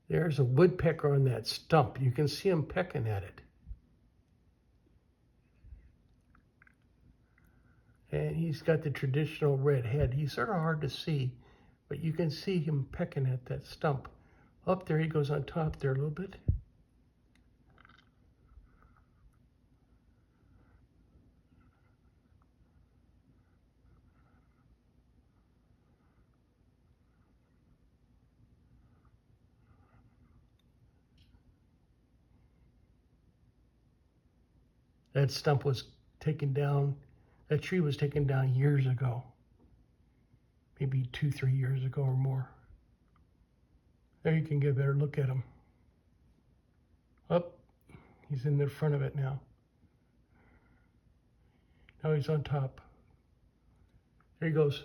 There's a woodpecker on that stump. You can see him pecking at it. And he's got the traditional red head. He's sort of hard to see, but you can see him pecking at that stump. Up there, he goes on top there a little bit. That stump was taken down, that tree was taken down years ago. Maybe 2-3 years ago or more. There you can get a better look at him. Up, he's in the front of it now. Now he's on top. There he goes.